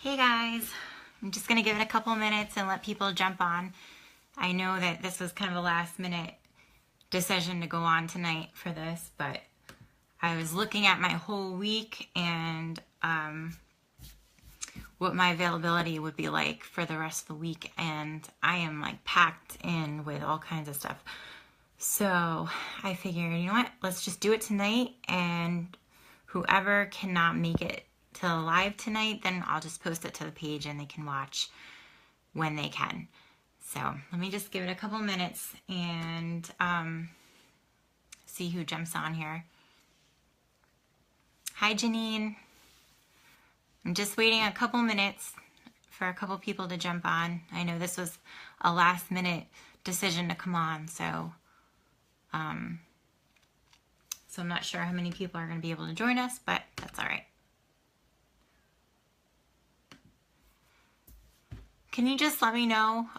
Hey guys, I'm just gonna give it a couple minutes and let people jump on. I know that this was kind of a last minute decision to go on tonight for this, but I was looking at my whole week and what my availability would be like for the rest of the week, and I am like packed in with all kinds of stuff. So I figured, you know what, let's just do it tonight, and whoever cannot make it to live tonight, then I'll just post it to the page and they can watch when they can. So let me just give it a couple minutes and see who jumps on here. Hi Janine. I'm just waiting a couple minutes for a couple people to jump on. I know this was a last minute decision to come on, so I'm not sure how many people are going to be able to join us, but that's all right. Can you just let me know,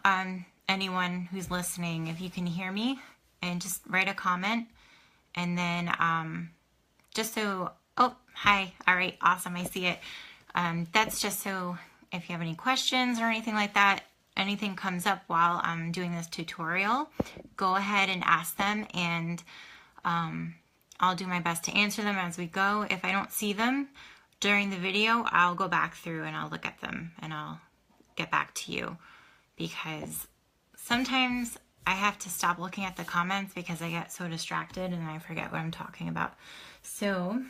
anyone who's listening, if you can hear me, and just write a comment, and then just so, oh, hi, all right, awesome, I see it. That's just so if you have any questions or anything like that, anything comes up while I'm doing this tutorial, go ahead and ask them, and I'll do my best to answer them as we go. If I don't see them during the video, I'll go back through and I'll look at them and I'll get back to you, because sometimes I have to stop looking at the comments because I get so distracted and I forget what I'm talking about. So,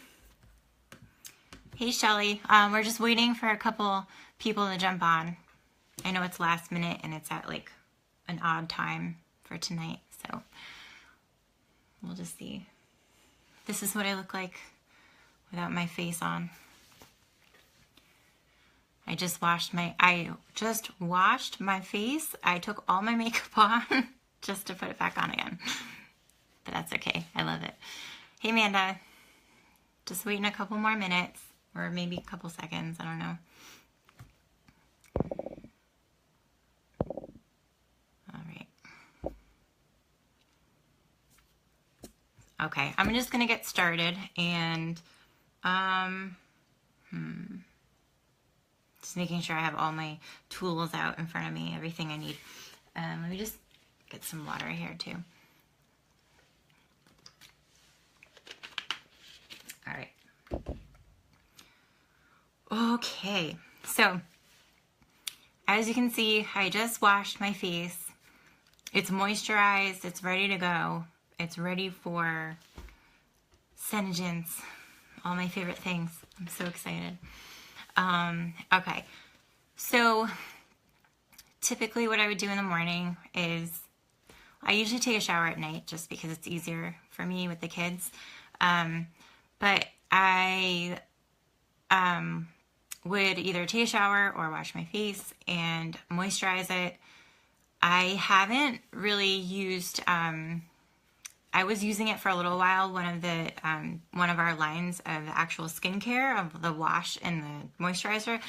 hey Shelly, we're just waiting for a couple people to jump on. I know it's last minute and it's at like an odd time for tonight, so we'll just see. This is what I look like without my face on. I just washed my face. I took all my makeup on just to put it back on again. But that's okay. I love it. Hey, Amanda. Just waiting a couple more minutes, or maybe a couple seconds. I don't know. All right. Okay, I'm just going to get started, and just making sure I have all my tools out in front of me, everything I need. Let me just get some water here too. All right. Okay, so as you can see, I just washed my face. It's moisturized, it's ready to go. It's ready for SeneGence, all my favorite things. I'm so excited. Okay, so typically what I would do in the morning is I usually take a shower at night just because it's easier for me with the kids. But I would either take a shower or wash my face and moisturize it. I haven't really used, I was using it for a little while, one of our lines of actual skincare, of the wash and the moisturizer,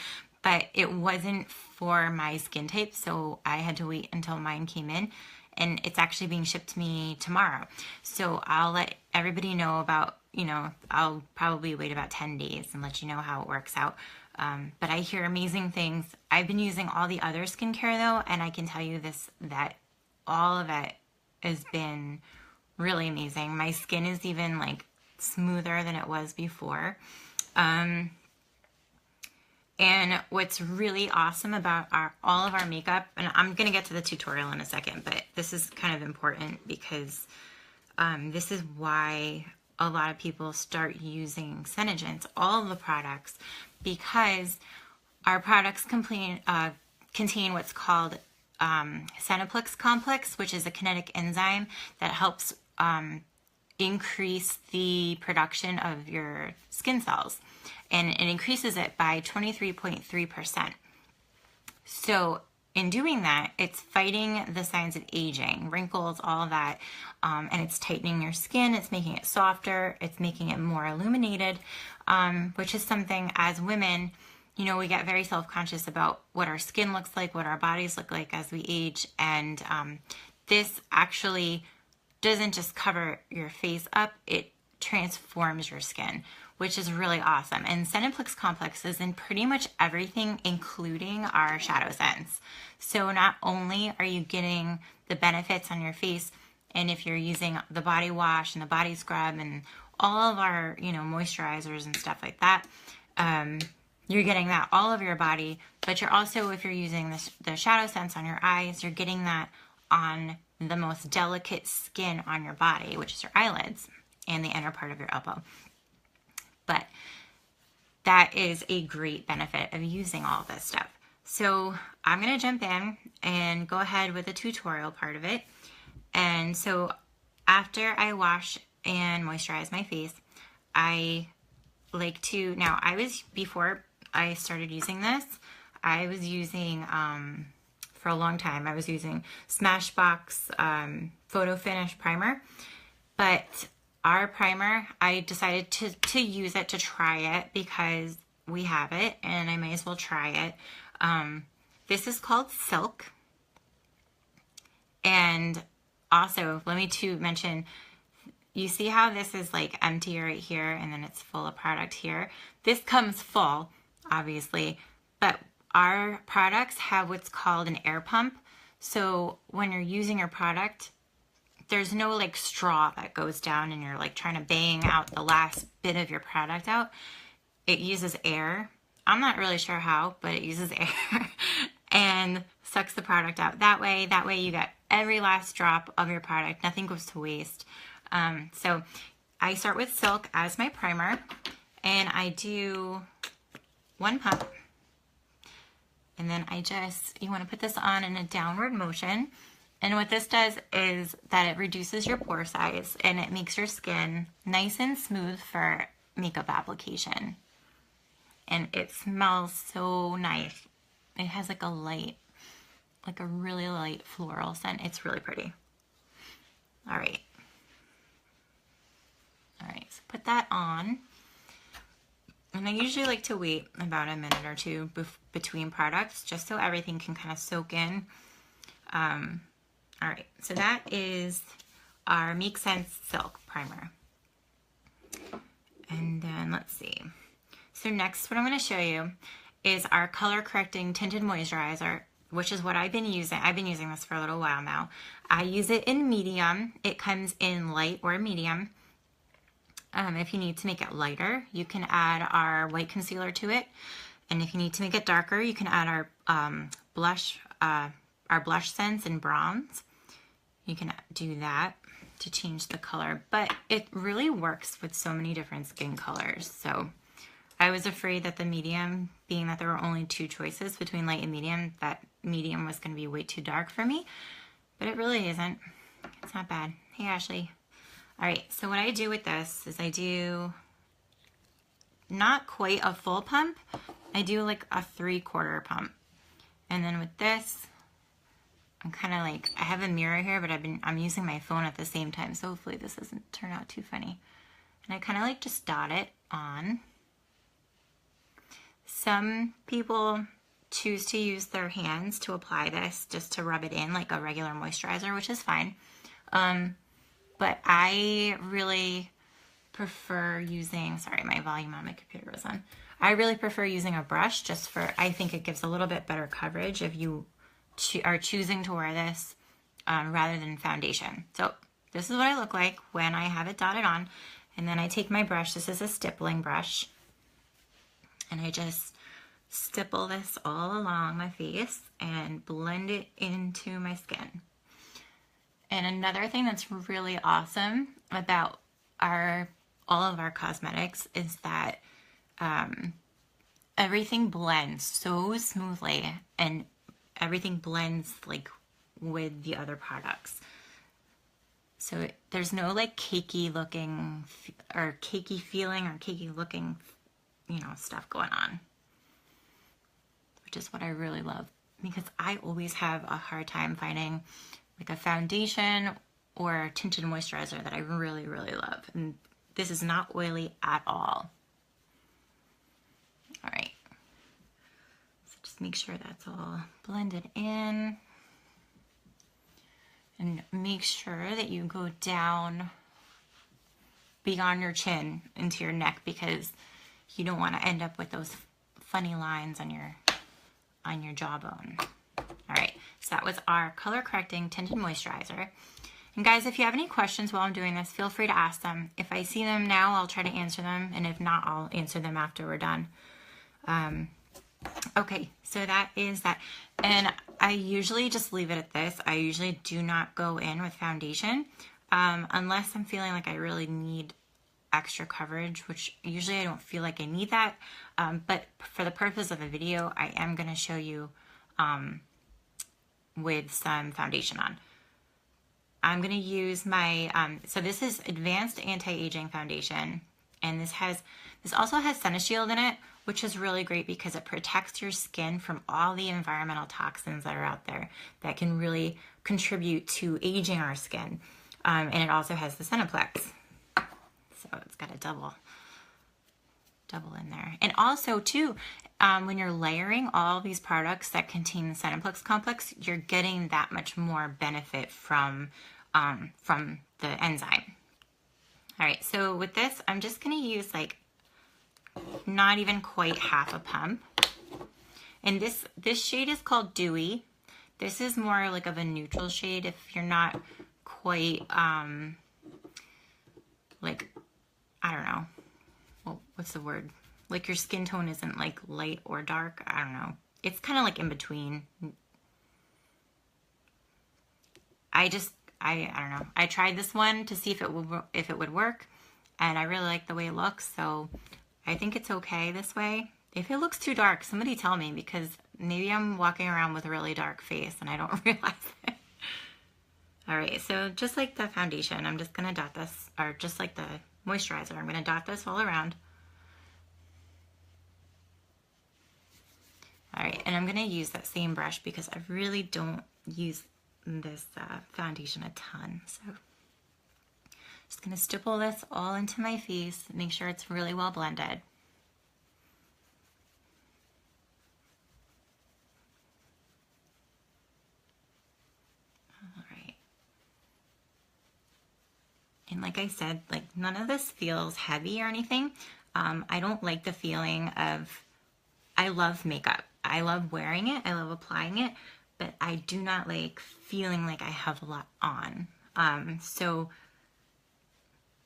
but it wasn't for my skin type, so I had to wait until mine came in, and it's actually being shipped to me tomorrow. So I'll let everybody know about, I'll probably wait about 10 days and let you know how it works out. But I hear amazing things. I've been using all the other skincare though, and I can tell you this, that all of it has been really amazing. My skin is even like smoother than it was before. And what's really awesome about all of our makeup, and I'm going to get to the tutorial in a second, but this is kind of important because this is why a lot of people start using SeneGence, all of the products, because our products contain what's called SenePlex Complex, which is a kinetic enzyme that helps increase the production of your skin cells, and it increases it by 23.3%. So in doing that, it's fighting the signs of aging, wrinkles, all of that, and it's tightening your skin, it's making it softer, it's making it more illuminated, which is something as women, we get very self-conscious about what our skin looks like, what our bodies look like as we age, and this actually doesn't just cover your face up, it transforms your skin, which is really awesome. And SenePlex Complex is in pretty much everything, including our shadow sense. So not only are you getting the benefits on your face, and if you're using the body wash and the body scrub and all of our, moisturizers and stuff like that, you're getting that all over your body, but you're also, if you're using the shadow sense on your eyes, you're getting that on the most delicate skin on your body, which is your eyelids and the inner part of your elbow. But that is a great benefit of using all of this stuff. So I'm going to jump in and go ahead with the tutorial part of it. And so after I wash and moisturize my face, I like to, before I started using this, I was using, for a long time, I was using Smashbox Photo Finish Primer. But our primer, I decided to use it, to try it, because we have it, and I may as well try it. This is called Silk. And also, let me mention, you see how this is like empty right here, and then it's full of product here? This comes full, obviously, but our products have what's called an air pump. So when you're using your product, there's no like straw that goes down and you're like trying to bang out the last bit of your product out. It uses air. I'm not really sure how, but it uses air and sucks the product out that way. That way you get every last drop of your product. Nothing goes to waste. So I start with Silk as my primer, and I do one pump. And then you want to put this on in a downward motion. And what this does is that it reduces your pore size and it makes your skin nice and smooth for makeup application. And it smells so nice. It has like a really light floral scent. It's really pretty. All right. So put that on. And I usually like to wait about a minute or two between products, just so everything can kind of soak in. All right, so that is our Make Sense Silk Primer. And then let's see. So next, what I'm going to show you is our Color Correcting Tinted Moisturizer, which is what I've been using. I've been using this for a little while now. I use it in medium. It comes in light or medium. If you need to make it lighter, you can add our white concealer to it. And if you need to make it darker, you can add our blush scents in bronze. You can do that to change the color, but it really works with so many different skin colors. So I was afraid that the medium, being that there were only two choices between light and medium, that medium was going to be way too dark for me, but it really isn't. It's not bad. Hey, Ashley. All right, so what I do with this is I do not quite a full pump. I do like a 3/4 pump. And then with this, I'm kind of like, I have a mirror here, but I'm using my phone at the same time, so hopefully this doesn't turn out too funny. And I kind of like just dot it on. Some people choose to use their hands to apply this, just to rub it in like a regular moisturizer, which is fine. But I really prefer using, sorry, my volume on my computer was on. I really prefer using a brush I think it gives a little bit better coverage if you are choosing to wear this rather than foundation. So this is what I look like when I have it dotted on. And then I take my brush, this is a stippling brush, and I just stipple this all along my face and blend it into my skin. And another thing that's really awesome about all of our cosmetics is that everything blends so smoothly, and everything blends like with the other products. So there's no like cakey looking or cakey feeling or cakey looking, stuff going on, which is what I really love, because I always have a hard time finding like a foundation or tinted moisturizer that I really, really love. And this is not oily at all. All right. So just make sure that's all blended in. And make sure that you go down beyond your chin into your neck, because you don't want to end up with those funny lines on your jawbone. All right, so that was our color correcting tinted moisturizer. And guys, if you have any questions while I'm doing this, feel free to ask them. If I see them now, I'll try to answer them, and if not, I'll answer them after we're done. Okay, so that is that. And I usually just leave it at this. I usually do not go in with foundation unless I'm feeling like I really need extra coverage, which usually I don't feel like I need that. But for the purpose of a video, I am going to show you with some foundation on. I'm going to use my, so this is Advanced Anti-Aging Foundation, and this also has SeneShield in it, which is really great because it protects your skin from all the environmental toxins that are out there that can really contribute to aging our skin. And it also has the SenePlex, so it's got a double in there. And also too, when you're layering all these products that contain the SenePlex Complex, you're getting that much more benefit from the enzyme. All right, so with this, I'm just gonna use like not even quite half a pump. And this shade is called Dewy. This is more like of a neutral shade if you're not quite, like, I don't know, well, what's the word? Like your skin tone isn't like light or dark. I don't know. It's kind of like in between. I don't know. I tried this one to see if it would work, and I really like the way it looks, so I think it's okay this way. If it looks too dark, somebody tell me, because maybe I'm walking around with a really dark face and I don't realize it. All right, so just like the foundation, I'm just gonna dot this, or just like the moisturizer, I'm gonna dot this all around. All right, and I'm gonna use that same brush because I really don't use this foundation a ton, so just gonna stipple this all into my face, make sure it's really well blended. All right. And like I said, like none of this feels heavy or anything. I don't like the feeling of, I love makeup. I love wearing it, I love applying it, but I do not like feeling like I have a lot on. So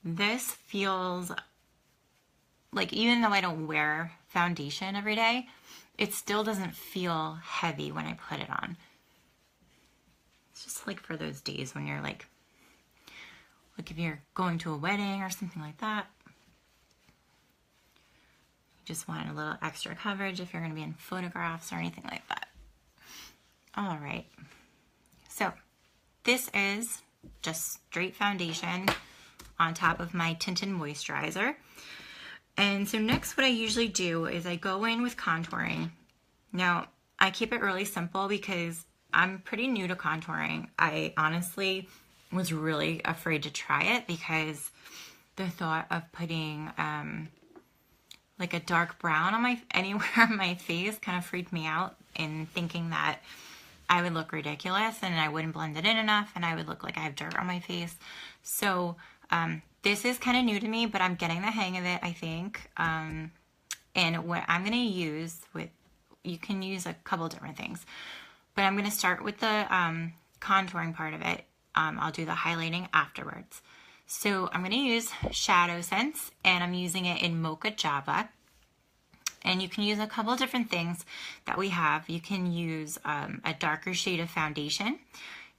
this feels like, even though I don't wear foundation every day, it still doesn't feel heavy when I put it on. It's just like for those days when you're like if you're going to a wedding or something like that. You just want a little extra coverage if you're going to be in photographs or anything like that. All right. So this is just straight foundation on top of my tinted moisturizer. And so next what I usually do is I go in with contouring. Now I keep it really simple because I'm pretty new to contouring. I honestly was really afraid to try it because the thought of putting like a dark brown on anywhere on my face kind of freaked me out, and thinking that I would look ridiculous and I wouldn't blend it in enough and I would look like I have dirt on my face. So this is kind of new to me, but I'm getting the hang of it, I think. And what I'm going to use you can use a couple different things, but I'm going to start with the contouring part of it. I'll do the highlighting afterwards. So I'm going to use SeneGence, and I'm using it in Mocha Java. And you can use a couple different things that we have. You can use a darker shade of foundation.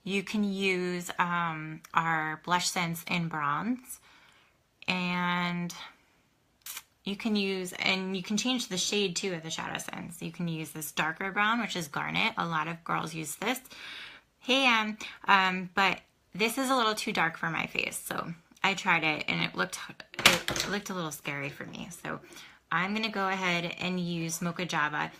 You can use our blush scents in bronze. And you can change the shade too of the SeneGence. You can use this darker brown, which is garnet. A lot of girls use this. Hey, but this is a little too dark for my face, so I tried it and it looked a little scary for me. So I'm gonna go ahead and use Mocha Java.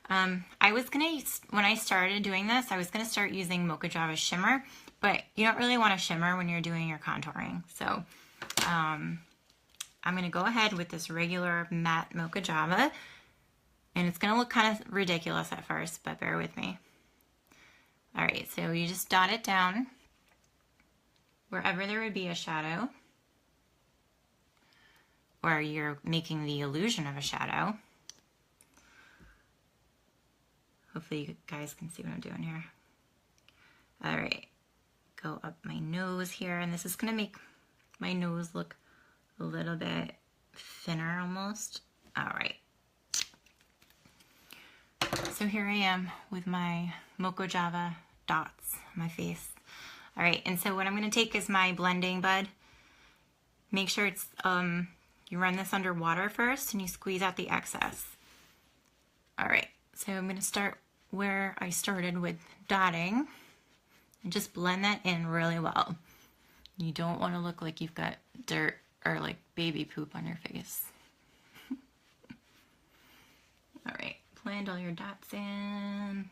When I started doing this, I was gonna start using Mocha Java Shimmer, but you don't really want a shimmer when you're doing your contouring. So I'm gonna go ahead with this regular matte Mocha Java, and it's gonna look kind of ridiculous at first, but bear with me. All right, so you just dot it down wherever there would be a shadow. or you're making the illusion of a shadow. Hopefully you guys can see what I'm doing here. All right, go up my nose here, and this is gonna make my nose look a little bit thinner almost. All right. So here I am with my Mocha Java dots on my face. All right, and so what I'm gonna take is my blending bud. Make sure it's, you run this under water first and you squeeze out the excess. All right, so I'm gonna start where I started with dotting and just blend that in really well. You don't wanna look like you've got dirt or like baby poop on your face. All right, blend all your dots in.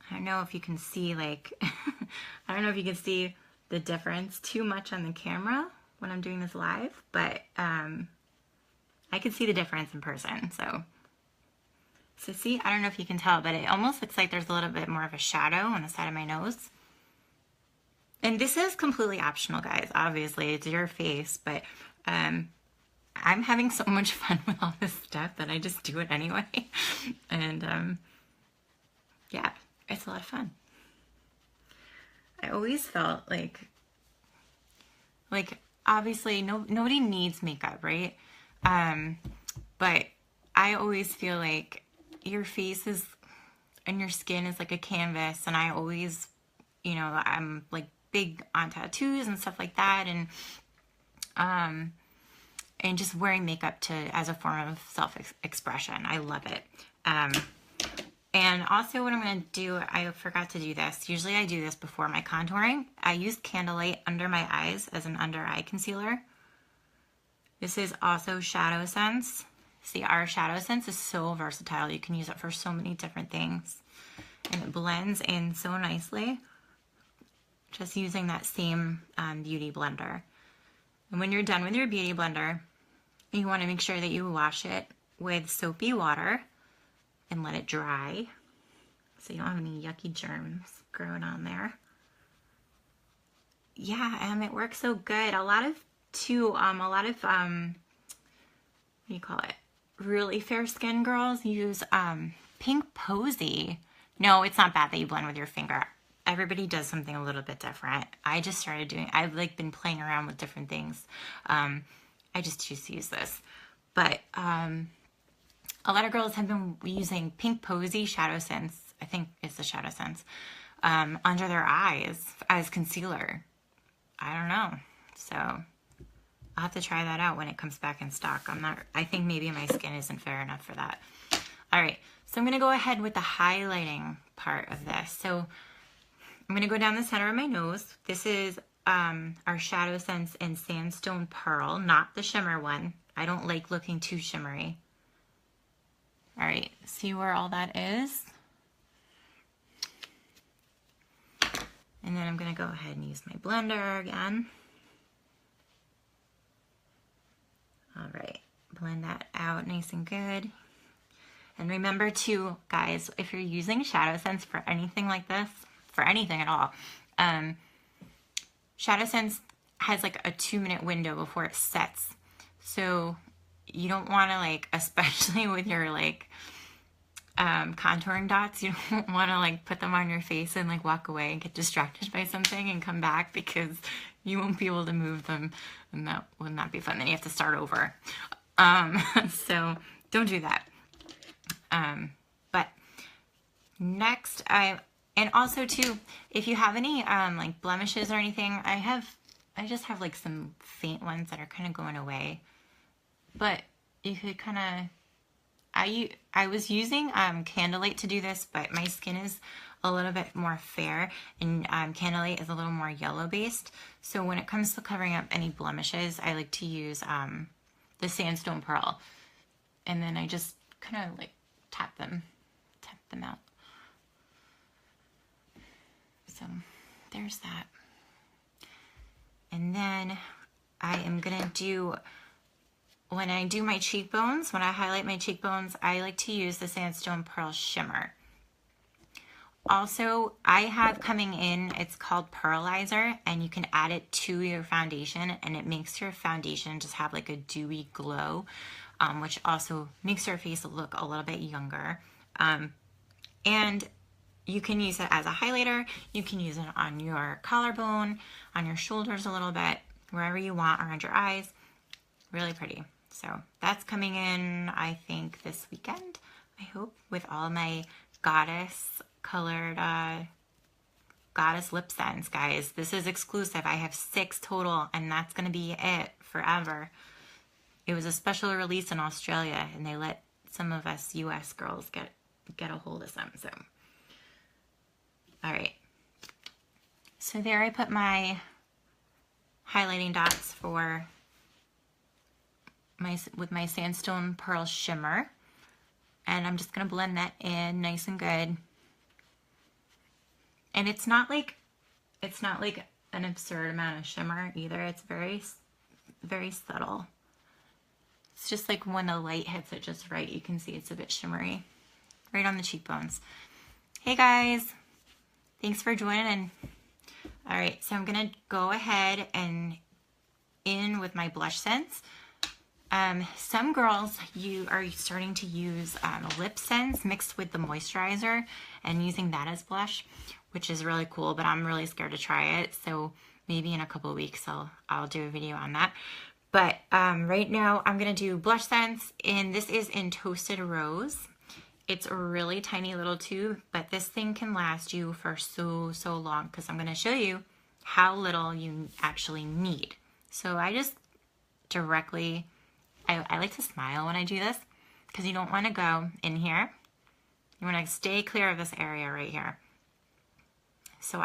I don't know if you can see, like, I don't know if you can see the difference too much on the camera when I'm doing this live, but I can see the difference in person. So see, I don't know if you can tell, but it almost looks like there's a little bit more of a shadow on the side of my nose. And this is completely optional, guys. Obviously, it's your face, but I'm having so much fun with all this stuff that I just do it anyway. And yeah, it's a lot of fun. I always felt like obviously nobody needs makeup, right? But I always feel like your face is and your skin is like a canvas, and I always, you know, I'm like big on tattoos and stuff like that, and just wearing makeup as a form of self-expression. I love it. And also what I'm going to do, I forgot to do this. Usually I do this before my contouring. I use Candlelight under my eyes as an under eye concealer. This is also SeneGence. See, our SeneGence is so versatile. You can use it for so many different things. And it blends in so nicely. Just using that same beauty blender. And when you're done with your beauty blender, you want to make sure that you wash it with soapy water and let it dry so you don't have any yucky germs growing on there. Yeah, it works so good. A lot of what do you call it? Really fair skin girls use Pink Posy. No, it's not bad that you blend with your finger. Everybody does something a little bit different. I just started doing, I've like been playing around with different things. I just choose to use this. But a lot of girls have been using Pink Posy SeneGence, I think it's the SeneGence, under their eyes as concealer. I don't know. So I'll have to try that out when it comes back in stock. I think maybe my skin isn't fair enough for that. All right, so I'm gonna go ahead with the highlighting part of this. So I'm gonna go down the center of my nose. This is our SeneGence in Sandstone Pearl, not the shimmer one. I don't like looking too shimmery. All right, see where all that is? And then I'm gonna go ahead and use my blender again. All right, blend that out nice and good. And remember too, guys, if you're using SeneGence for anything like this, for anything at all, SeneGence has like a 2-minute window before it sets. So you don't want to, like, especially with your like contouring dots, you don't want to like put them on your face and like walk away and get distracted by something and come back, because you won't be able to move them, and that would not be fun. Then you have to start over. So don't do that. But next, and also too, if you have any like blemishes or anything, I just have like some faint ones that are kind of going away. But you could kind of, I was using Candlelight to do this, but my skin is a little bit more fair, and Candlelight is a little more yellow based. So when it comes to covering up any blemishes, I like to use the Sandstone Pearl, and then I just kind of like tap them out. So there's that. And then I am gonna do, when I do my cheekbones, when I highlight my cheekbones, I like to use the Sandstone Pearl Shimmer. Also, I have coming in, it's called Pearlizer, and you can add it to your foundation, and it makes your foundation just have like a dewy glow, which also makes your face look a little bit younger. And you can use it as a highlighter. You can use it on your collarbone, on your shoulders a little bit, wherever you want, around your eyes. Really pretty. So that's coming in, I think, this weekend, I hope, with all my goddess colored goddess lip scents, guys. This is exclusive. I have 6 total, and that's going to be it forever. It was a special release in Australia, and they let some of us US girls get a hold of some. So, all right. So there I put my highlighting dots for with my Sandstone Pearl Shimmer, and I'm just going to blend that in nice and good. And it's not like an absurd amount of shimmer either. It's very, very subtle. It's just like when the light hits it just right, you can see it's a bit shimmery. Right on the cheekbones. Hey guys, thanks for joining. All right, so I'm gonna go ahead and in with my blush scents. Some girls, you are starting to use LipSense mixed with the moisturizer and using that as blush, which is really cool, but I'm really scared to try it. So maybe in a couple of weeks, I'll do a video on that. But right now I'm gonna do blush scents, and this is in Toasted Rose. It's a really tiny little tube, but this thing can last you for so long, because I'm gonna show you how little you actually need. So I just directly, I like to smile when I do this, because you don't want to go in here. You want to stay clear of this area right here. So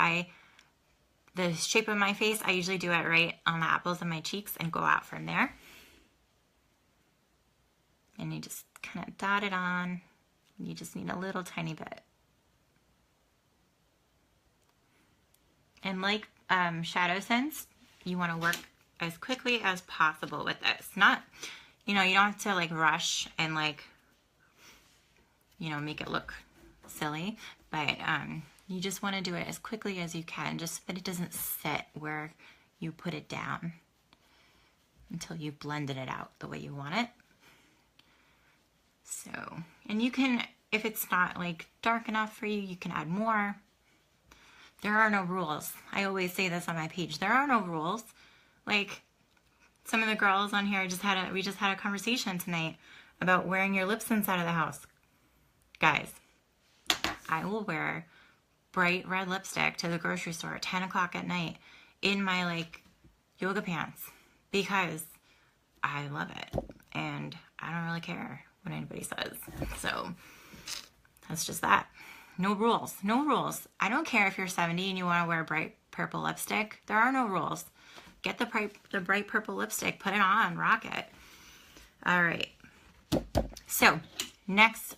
the shape of my face, I usually do it right on the apples of my cheeks and go out from there. And you just kind of dot it on. You just need a little tiny bit. And like shadow scents, you want to work as quickly as possible with this. Not, you don't have to like rush and like, make it look silly, but you just want to do it as quickly as you can, just so that it doesn't sit where you put it down until you've blended it out the way you want it. So, and you can, if it's not like dark enough for you, you can add more. There are no rules. I always say this on my page. There are no rules. Like some of the girls on here we just had a conversation tonight about wearing your lip scents out of the house. Guys, I will wear bright red lipstick to the grocery store at 10 o'clock at night in my like yoga pants because I love it and I don't really care what anybody says. So that's just that. No rules. No rules. I don't care if you're 70 and you want to wear bright purple lipstick. There are no rules. Get the bright purple lipstick, put it on, rock it. All right. So next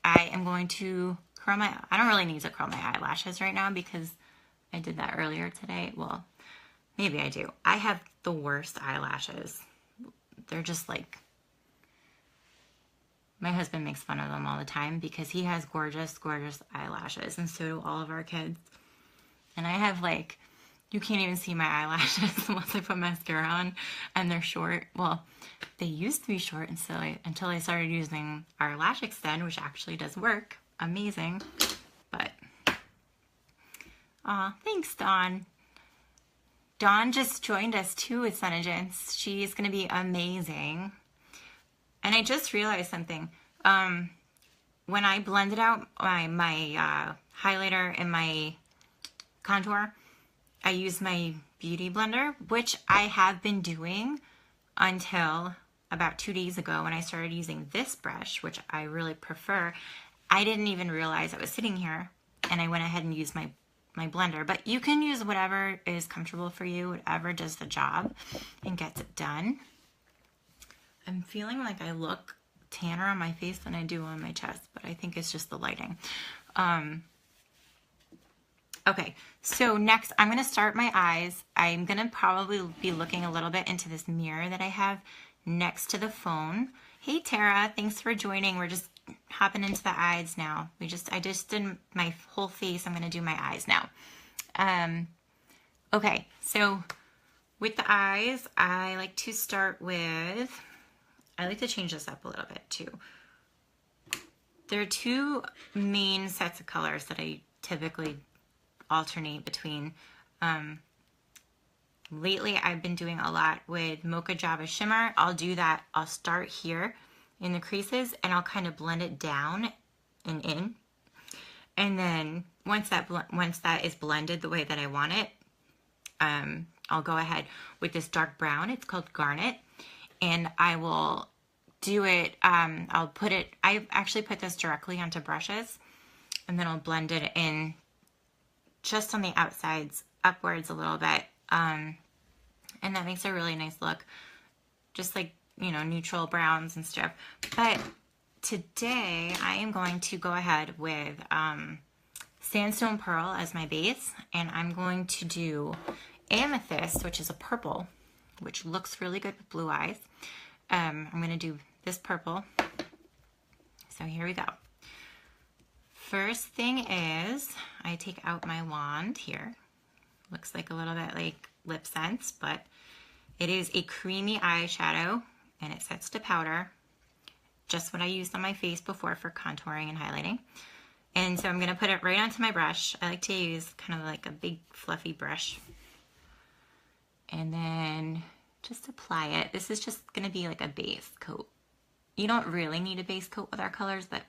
I am going to curl I don't really need to curl my eyelashes right now because I did that earlier today. Well, maybe I do. I have the worst eyelashes. They're just like, my husband makes fun of them all the time because he has gorgeous, gorgeous eyelashes, and so do all of our kids. And I have like, you can't even see my eyelashes unless I put mascara on, and they're short. Well, they used to be short until I started using our Lash Extend, which actually does work. Amazing. But, aw, thanks, Dawn. Dawn just joined us too with SeneGence. She's going to be amazing. And I just realized something. When I blended out my highlighter and my contour, I used my Beauty Blender, which I have been doing until about 2 days ago when I started using this brush, which I really prefer. I didn't even realize it was sitting here, and I went ahead and used my blender. But you can use whatever is comfortable for you, whatever does the job and gets it done. I'm feeling like I look tanner on my face than I do on my chest, but I think it's just the lighting. Okay, so next I'm going to start my eyes. I'm going to probably be looking a little bit into this mirror that I have next to the phone. Hey Tara, thanks for joining. We're just hopping into the eyes now. I just did my whole face. I'm going to do my eyes now. Okay, so with the eyes, I like to start with, I like to change this up a little bit too. There are two main sets of colors that I typically alternate between. Lately, I've been doing a lot with Mocha Java Shimmer. I'll do that. I'll start here in the creases and I'll kind of blend it down and in. And then once that is blended the way that I want it, I'll go ahead with this dark brown. It's called Garnet. And I will do it, I'll put it, I actually put this directly onto brushes. And then I'll blend it in just on the outsides, upwards a little bit. And that makes a really nice look, just like, you know, neutral browns and stuff. But today I am going to go ahead with Sandstone Pearl as my base, and I'm going to do Amethyst, which is a purple, which looks really good with blue eyes. I'm going to do this purple. So here we go. First thing is I take out my wand here. Looks like a little bit like LipSense, but it is a creamy eyeshadow and it sets to powder. Just what I used on my face before for contouring and highlighting. And so I'm going to put it right onto my brush. I like to use kind of like a big fluffy brush. And then just apply it. This is just going to be like a base coat. You don't really need a base coat with our colors, but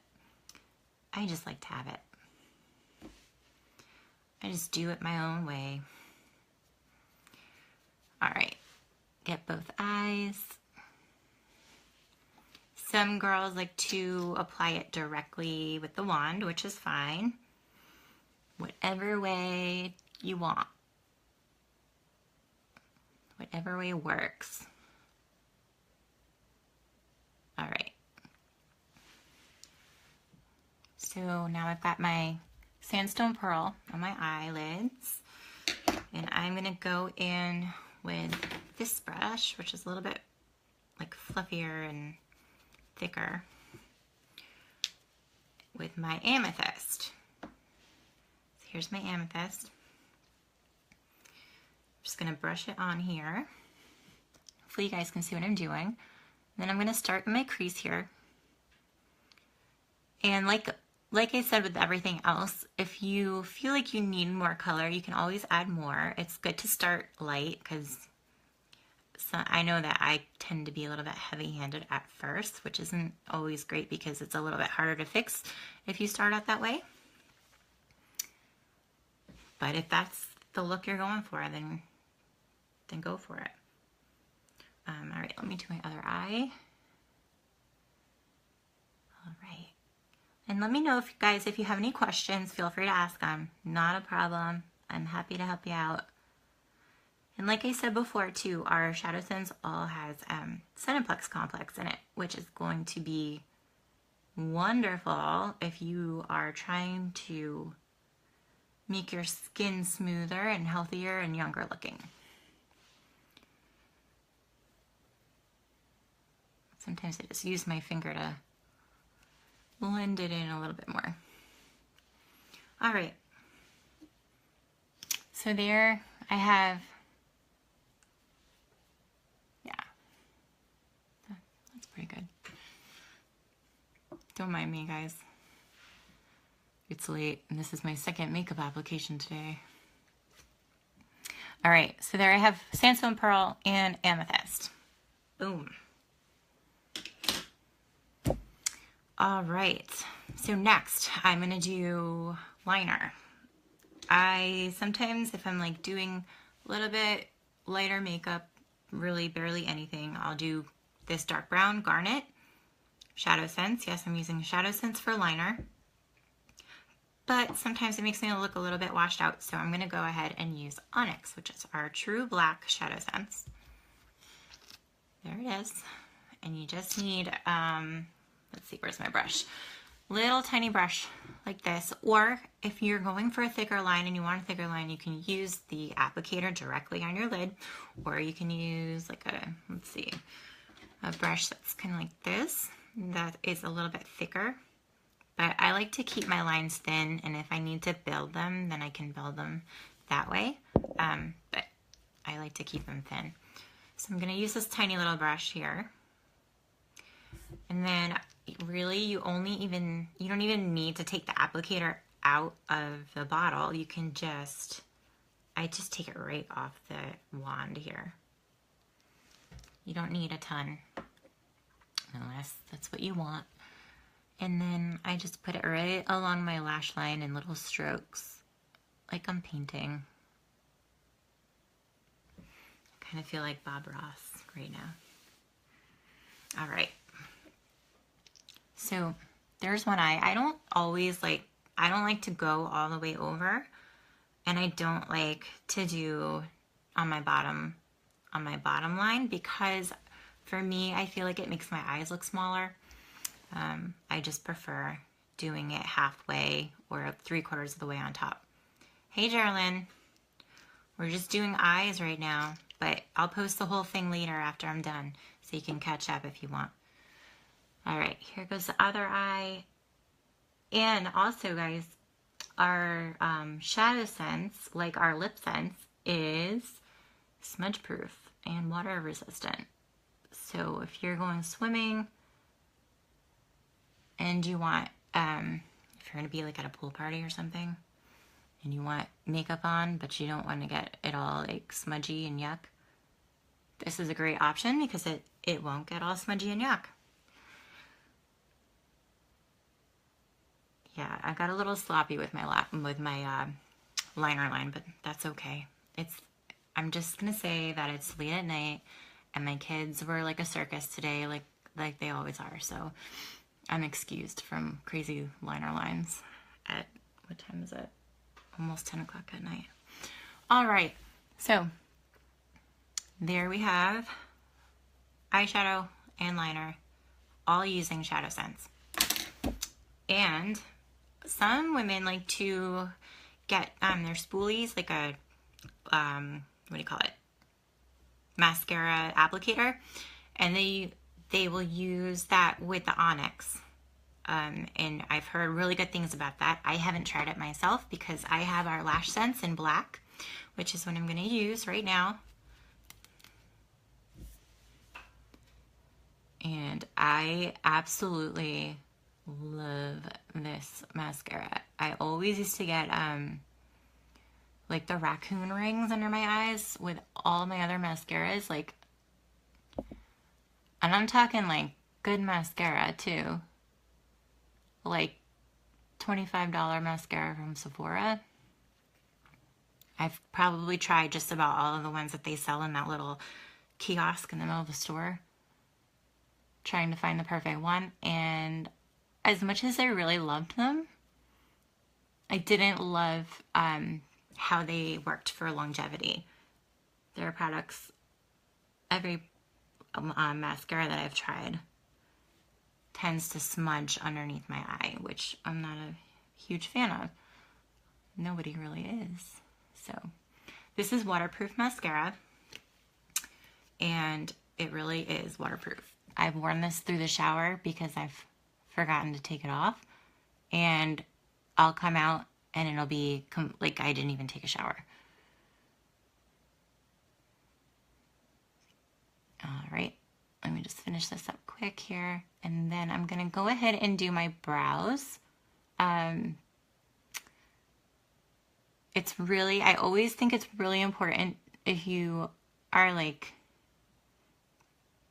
I just like to have it. I just do it my own way. All right, get both eyes. Some girls like to apply it directly with the wand, which is fine. Whatever way you want. Whatever way works. All right. So now I've got my Sandstone Pearl on my eyelids. And I'm going to go in with this brush, which is a little bit like fluffier and thicker, with my amethyst. So here's my amethyst. I'm just going to brush it on here. Hopefully you guys can see what I'm doing. And then I'm going to start in my crease here. And like I said with everything else, if you feel like you need more color, you can always add more. It's good to start light because I know that I tend to be a little bit heavy-handed at first, which isn't always great because it's a little bit harder to fix if you start out that way. But if that's the look you're going for, then go for it. All right, let me do my other eye. All right. And let me know if guys, if you have any questions, feel free to ask them. Not a problem. I'm happy to help you out. And like I said before too, our Shadow Sense all has SenePlex Complex in it, which is going to be wonderful if you are trying to make your skin smoother and healthier and younger looking. Sometimes I just use my finger to blend it in a little bit more. All right. So there I have, yeah, that's pretty good. Don't mind me, guys. It's late, and this is my second makeup application today. All right, so there I have Sandstone Pearl and Amethyst. Boom. All right, so next I'm gonna do liner. I sometimes, if I'm like doing a little bit lighter makeup, really barely anything, I'll do this dark brown Garnet, Shadow Sense. Yes, I'm using Shadow Sense for liner. But sometimes it makes me look a little bit washed out, so I'm gonna go ahead and use Onyx, which is our true black Shadow Sense. There it is. And you just need, let's see, where's my brush? Little tiny brush like this, or if you're going for a thicker line and you want a thicker line, you can use the applicator directly on your lid, or you can use like a, let's see, a brush that's kind of like this, that is a little bit thicker. But I like to keep my lines thin, and if I need to build them, then I can build them that way. But I like to keep them thin. So I'm going to use this tiny little brush here. And then really you don't even need to take the applicator out of the bottle. You can I just take it right off the wand here. You don't need a ton, unless that's what you want. And then I just put it right along my lash line in little strokes, like I'm painting. I kind of feel like Bob Ross right now. All right. So there's one eye. I don't like to go all the way over, and I don't like to do on my bottom line, because for me, I feel like it makes my eyes look smaller. I just prefer doing it halfway or 3/4 of the way on top. Hey, Geraldine. We're just doing eyes right now, but I'll post the whole thing later after I'm done, so you can catch up if you want. All right, here goes the other eye. And also, guys, our SeneGence, like our LipSense, is smudge proof and water resistant. So if you're going swimming and you want, if you're going to be like at a pool party or something and you want makeup on, but you don't want to get it all like smudgy and yuck, this is a great option because it won't get all smudgy and yuck. Yeah, I got a little sloppy with my liner line, but that's okay. I'm just gonna say that it's late at night, and my kids were like a circus today, like they always are. So I'm excused from crazy liner lines at, what time is it? Almost 10 o'clock at night. All right, so there we have eyeshadow and liner, all using SeneGence. And some women like to get their spoolies, like a what do you call it, mascara applicator, and they will use that with the Onyx, and I've heard really good things about that. I haven't tried it myself because I have our Lash Sense in black, which is what I'm going to use right now. And I absolutely love this mascara. I always used to get like the raccoon rings under my eyes with all my other mascaras, like, and I'm talking like good mascara too, like $25 mascara from Sephora. I've probably tried just about all of the ones that they sell in that little kiosk in the middle of the store, trying to find the perfect one. And as much as I really loved them, I didn't love how they worked for longevity. Their products, every mascara that I've tried tends to smudge underneath my eye, which I'm not a huge fan of. Nobody really is. So this is waterproof mascara, and it really is waterproof. I've worn this through the shower because I've forgotten to take it off, and I'll come out and it'll be like I didn't even take a shower. All right, let me just finish this up quick here, and then I'm gonna go ahead and do my brows. It's really, I always think it's really important if you are like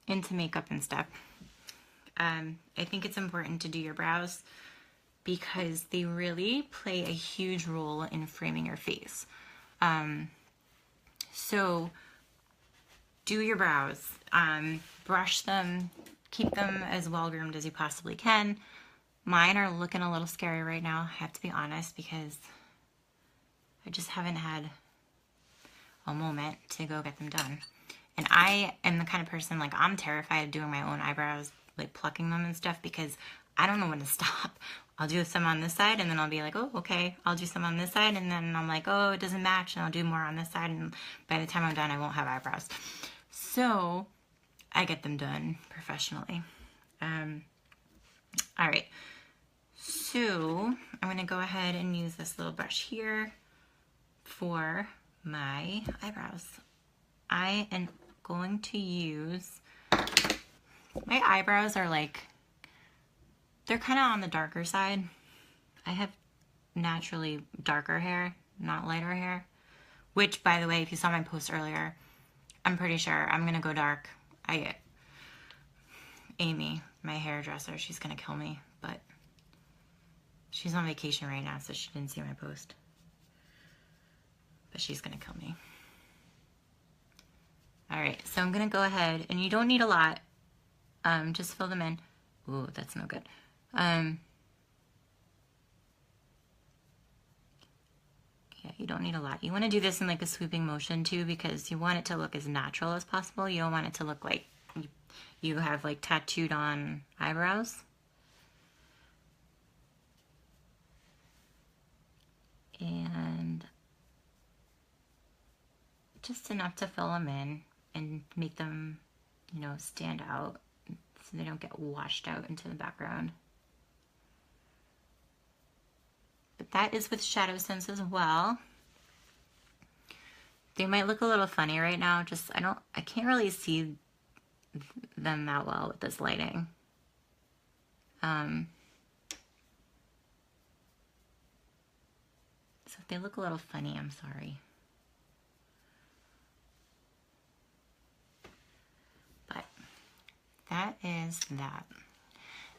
into makeup and stuff. I think it's important to do your brows because they really play a huge role in framing your face. So do your brows, brush them, keep them as well groomed as you possibly can. Mine are looking a little scary right now, I have to be honest, because I just haven't had a moment to go get them done. And I am the kind of person, like, I'm terrified of doing my own eyebrows, like plucking them and stuff, because I don't know when to stop. I'll do some on this side, and then I'll be like, oh, okay, I'll do some on this side, and then I'm like, oh, it doesn't match, and I'll do more on this side, and by the time I'm done, I won't have eyebrows. So I get them done professionally. All right, So I'm going to go ahead and use this little brush here for my eyebrows. I am going to use, my eyebrows are like, they're kind of on the darker side. I have naturally darker hair, not lighter hair, which, by the way, if you saw my post earlier, I'm pretty sure I'm going to go dark. Amy, my hairdresser, she's going to kill me, but she's on vacation right now, so she didn't see my post. But she's going to kill me. All right, so I'm going to go ahead, and you don't need a lot. Just fill them in. Ooh, that's no good. Yeah, you don't need a lot. You want to do this in like a sweeping motion too, because you want it to look as natural as possible. You don't want it to look like you have like tattooed on eyebrows. And just enough to fill them in and make them, you know, stand out so they don't get washed out into the background. But that is with SeneGence as well. They might look a little funny right now. Just I can't really see them that well with this lighting. So if they look a little funny, I'm sorry. But that is that.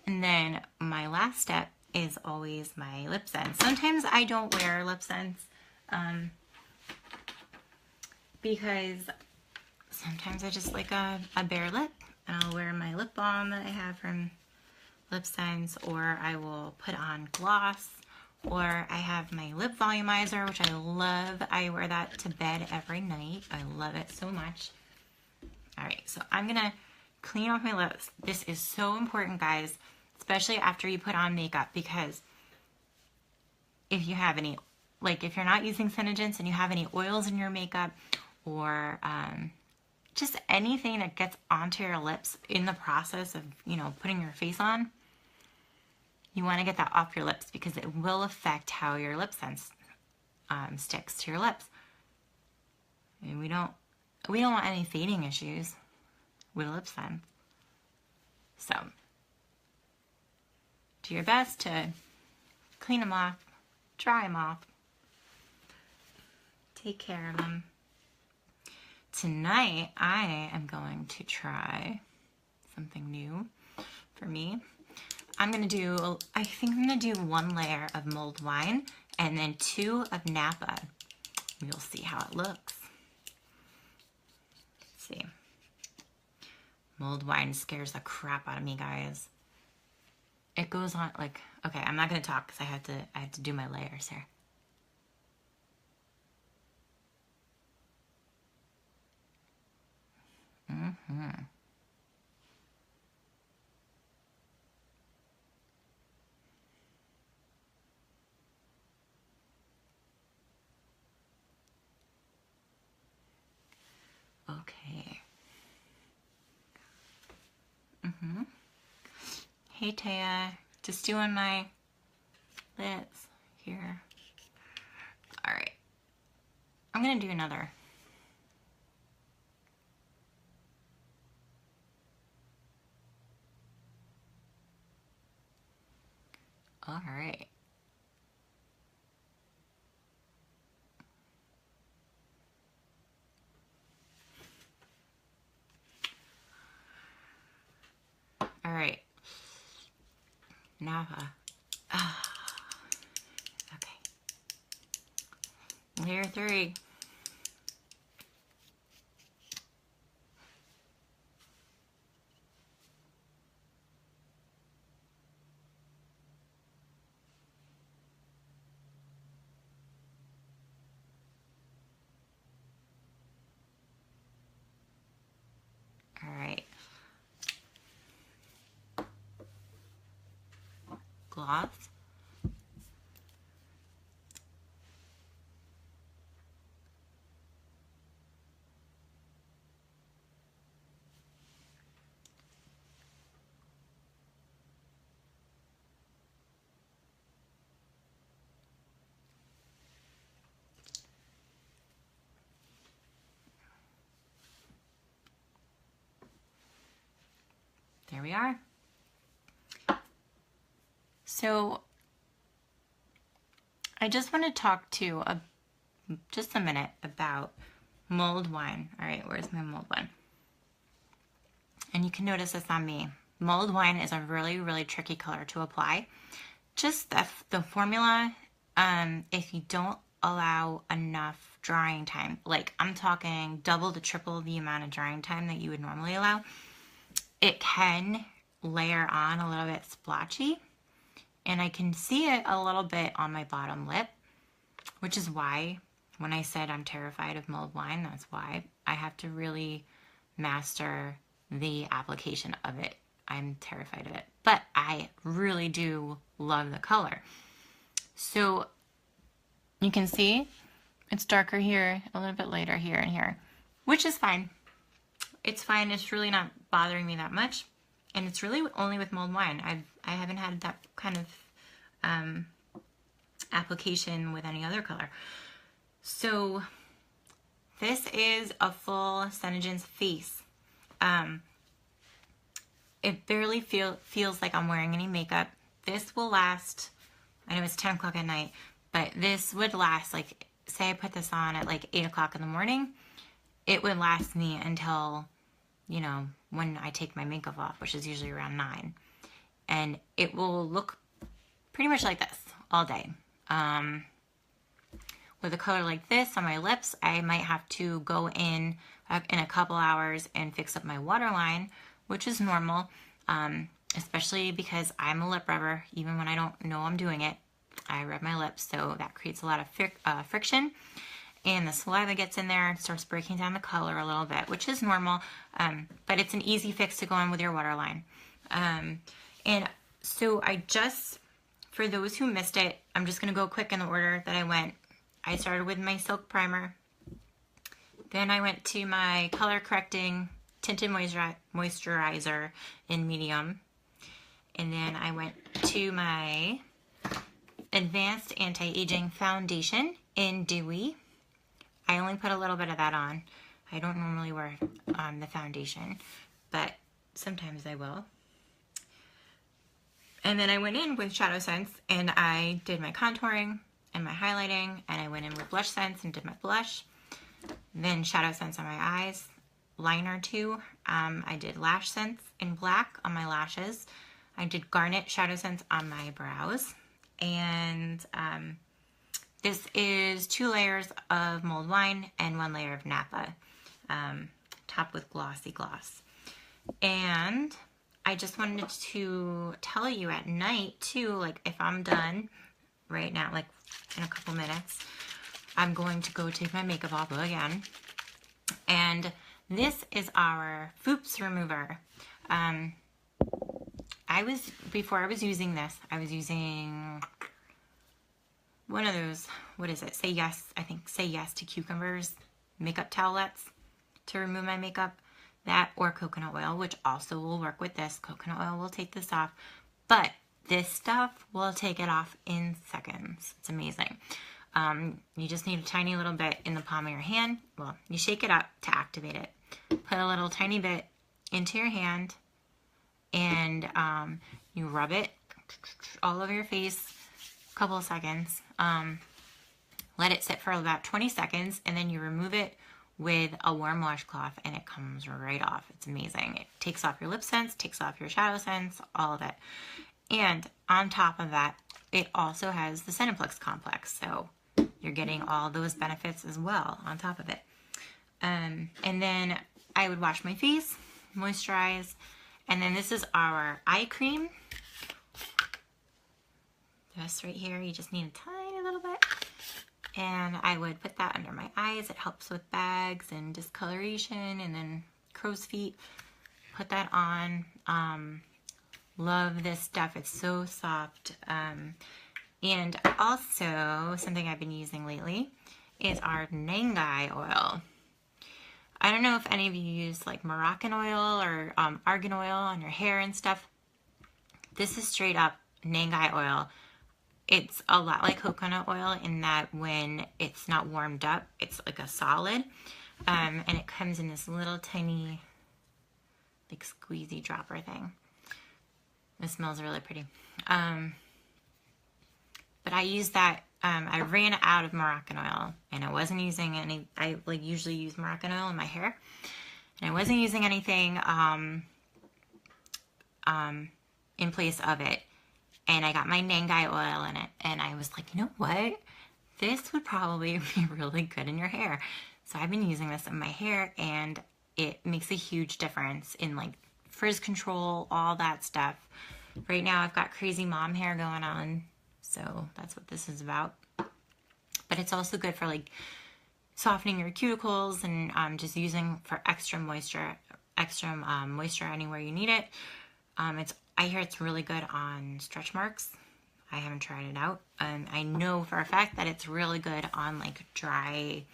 And then my last step is always my LipSense. Sometimes I don't wear LipSense because sometimes I just like a bare lip, and I'll wear my lip balm that I have from LipSense, or I will put on gloss, or I have my lip volumizer, which I love. I wear that to bed every night. I love it so much. All right, so I'm gonna clean off my lips. This is so important, guys, especially after you put on makeup, because if you have any, like if you're not using SeneGence and you have any oils in your makeup, or just anything that gets onto your lips in the process of, you know, putting your face on, you want to get that off your lips, because it will affect how your LipSense sticks to your lips. And we don't want any fading issues with LipSense. So do your best to clean them off, dry them off, take care of them. Tonight, I am going to try something new for me. I think I'm going to do 1 layer of mulled wine and then 2 of Napa. You'll see how it looks. Let's see. Mulled wine scares the crap out of me, guys. It goes on like, okay, I'm not going to talk because I have to do my layers here. Okay. Hey Taya, just doing my lips here. All right, I'm gonna do another. All right. All right. Napa. Okay. Layer 3. All right. Gloss. there we are. So I just want to talk to just a minute about mulled wine. All right, where's my mulled wine? And you can notice this on me. Mulled wine is a really, really tricky color to apply. Just the formula, if you don't allow enough drying time, like I'm talking double to triple the amount of drying time that you would normally allow, it can layer on a little bit splotchy. And I can see it a little bit on my bottom lip, which is why when I said I'm terrified of mulled wine, that's why I have to really master the application of it. I'm terrified of it, but I really do love the color. So you can see it's darker here, a little bit lighter here and here, which is fine. It's fine. It's really not bothering me that much. And it's really only with mulled wine. I haven't had that kind of application with any other color. So this is a full SeneGence face. It barely feels like I'm wearing any makeup. This will last, I know it's 10 o'clock at night, but this would last, like, say I put this on at like 8 o'clock in the morning, it would last me until, you know, when I take my makeup off, which is usually around 9. And it will look pretty much like this all day. With a color like this on my lips, I might have to go in a couple hours and fix up my waterline, which is normal, especially because I'm a lip rubber. Even when I don't know I'm doing it, I rub my lips, so that creates a lot of friction. And the saliva gets in there and starts breaking down the color a little bit, which is normal, but it's an easy fix to go in with your waterline. And so for those who missed it, I'm just going to go quick in the order that I went. I started with my Silk Primer. Then I went to my color correcting tinted moisturizer in medium. And then I went to my advanced anti-aging foundation in dewy. I only put a little bit of that on. I don't normally wear the foundation, but sometimes I will. And then I went in with SeneGence and I did my contouring and my highlighting, and I went in with BlushSense and did my blush. Then SeneGence on my eyes, liner too. I did LashSense in black on my lashes. I did Garnet SeneGence on my brows. And this is 2 layers of mulled wine and 1 layer of Napa, topped with glossy gloss. And I just wanted to tell you at night too, like if I'm done right now, like in a couple minutes, I'm going to go take my makeup off again. And this is our Foops remover. Before I was using this, I was using one of those, what is it? Say Yes to Cucumbers makeup towelettes to remove my makeup. That or coconut oil, which also will work with this. Coconut oil will take this off, but this stuff will take it off in seconds. It's amazing. You just need a tiny little bit in the palm of your hand. Well, you shake it up to activate it. Put a little tiny bit into your hand, and you rub it all over your face a couple of seconds. Let it sit for about 20 seconds, and then you remove it with a warm washcloth, and it comes right off. It's amazing. It takes off your lip sense, takes off your shadow sense, all of it. And on top of that, it also has the SenePlex Complex, so you're getting all those benefits as well on top of it. And then I would wash my face, moisturize, and then this is our eye cream. This right here, you just need a tiny little bit. And I would put that under my eyes. It helps with bags and discoloration, and then crow's feet. Put that on. Love this stuff. It's so soft. And also, something I've been using lately is our Nangai oil. I don't know if any of you use like Moroccan oil or argan oil on your hair and stuff. This is straight up Nangai oil. It's a lot like coconut oil in that when it's not warmed up, it's like a solid. And it comes in this little tiny, like squeezy dropper thing. It smells really pretty. But I used that, I ran out of Moroccan oil, and I wasn't using any, I like usually use Moroccan oil in my hair, and I wasn't using anything in place of it. And I got my Nangai oil in it, and I was like, you know what? This would probably be really good in your hair. So I've been using this in my hair, and it makes a huge difference in like frizz control, all that stuff. Right now I've got crazy mom hair going on, so that's what this is about. But it's also good for like softening your cuticles and just using for extra moisture anywhere you need it. I hear it's really good on stretch marks. I haven't tried it out. I know for a fact that it's really good on like dry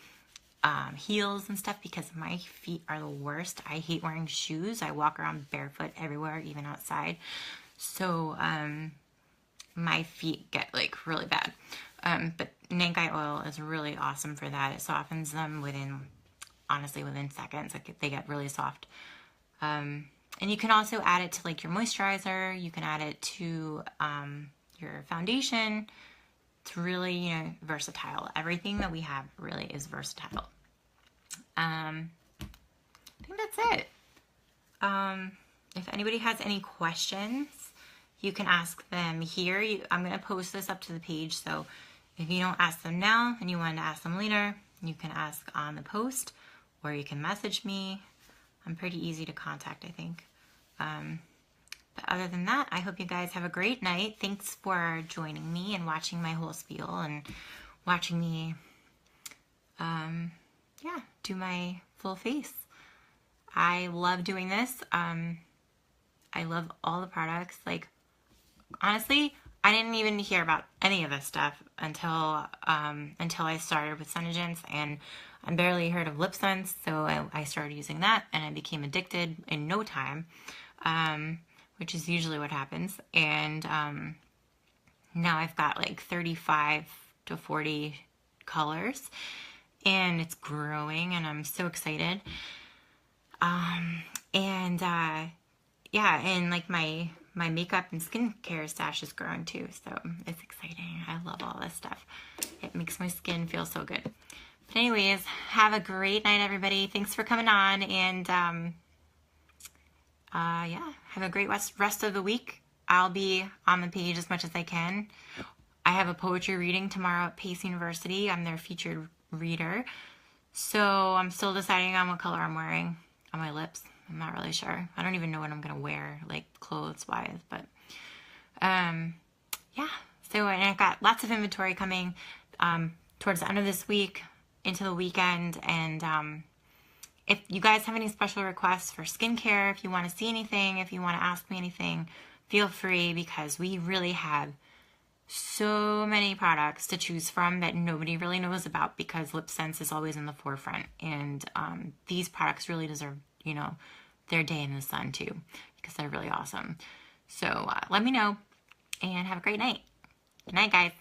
heels and stuff, because my feet are the worst. I hate wearing shoes. I walk around barefoot everywhere, even outside. So my feet get like really bad. But Nangai oil is really awesome for that. It softens them within seconds. Like they get really soft. And you can also add it to like your moisturizer. You can add it to your foundation. It's really, you know, versatile. Everything that we have really is versatile. I think that's it. If anybody has any questions, you can ask them here. I'm going to post this up to the page, so if you don't ask them now and you want to ask them later, you can ask on the post, or you can message me. I'm pretty easy to contact, I think. But other than that, I hope you guys have a great night. Thanks for joining me and watching my whole spiel and watching me, do my full face. I love doing this. I love all the products. Like, honestly, I didn't even hear about any of this stuff until I started with SeneGence, and I barely heard of LipSense, so I started using that, and I became addicted in no time, which is usually what happens. And now I've got like 35 to 40 colors, and it's growing, and I'm so excited. And like my makeup and skincare stash is growing too, so it's exciting. I love all this stuff. It makes my skin feel so good. But anyways, have a great night, everybody. Thanks for coming on, and have a great rest of the week. I'll be on the page as much as I can. I have a poetry reading tomorrow at Pace University. I'm their featured reader. So I'm still deciding on what color I'm wearing on my lips. I'm not really sure. I don't even know what I'm going to wear, like clothes-wise. But, So, and I've got lots of inventory coming towards the end of this week, into the weekend. And if you guys have any special requests for skincare, if you want to see anything, if you want to ask me anything, feel free, because we really have so many products to choose from that nobody really knows about, because LipSense is always in the forefront. And these products really deserve, you know, their day in the sun too, because they're really awesome. So let me know, and have a great night. Good night, guys.